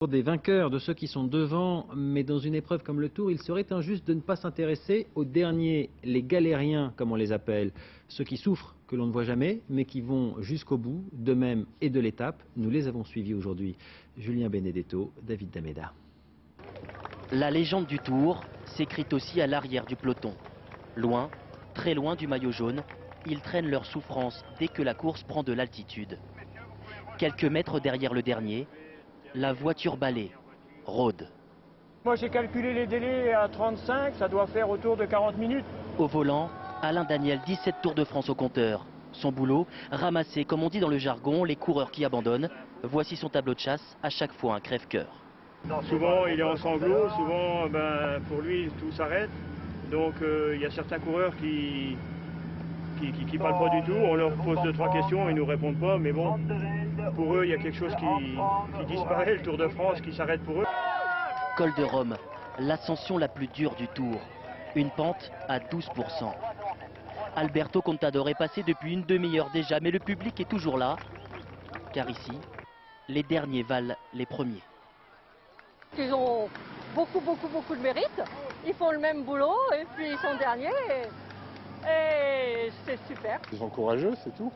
Pour des vainqueurs, de ceux qui sont devant, mais dans une épreuve comme le Tour, il serait injuste de ne pas s'intéresser aux derniers, les galériens comme on les appelle, ceux qui souffrent, que l'on ne voit jamais, mais qui vont jusqu'au bout, de même et de l'étape. Nous les avons suivis aujourd'hui. Julien Benedetto, David Dameda. La légende du Tour s'écrit aussi à l'arrière du peloton. Loin, très loin du maillot jaune, ils traînent leur souffrance dès que la course prend de l'altitude. Quelques mètres derrière le dernier, la voiture balai rôde. Moi j'ai calculé les délais à 35, ça doit faire autour de 40 minutes. Au volant, Alain Daniel, 17 Tours de France au compteur. Son boulot, ramasser, comme on dit dans le jargon, les coureurs qui abandonnent. Voici son tableau de chasse, à chaque fois un crève-cœur. Souvent il est en sanglots, souvent pour lui tout s'arrête. Donc il y a certains coureurs qui parlent pas du tout. On leur pose 2-3 questions, ils nous répondent pas, mais bon, pour eux il y a quelque chose qui disparaît, le Tour de France qui s'arrête pour eux. Col de Rome, l'ascension la plus dure du Tour. Une pente à 12%. Alberto Contador est passé depuis une demi-heure déjà, mais le public est toujours là. Car ici, les derniers valent les premiers. Ils ont beaucoup de mérite. Ils font le même boulot et puis ils sont derniers. Et c'est super. Ils sont courageux, c'est tout.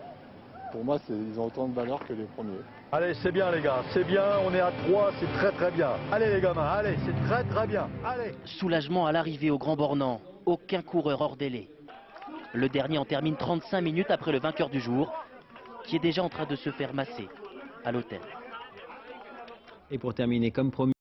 Pour moi, ils ont autant de valeur que les premiers. Allez, c'est bien les gars, c'est bien, on est à 3, c'est très bien. Allez les gamins, allez, c'est très bien, allez. Soulagement à l'arrivée au Grand Bornand, aucun coureur hors délai. Le dernier en termine 35 minutes après le vainqueur du jour, qui est déjà en train de se faire masser à l'hôtel. Et pour terminer, comme promis,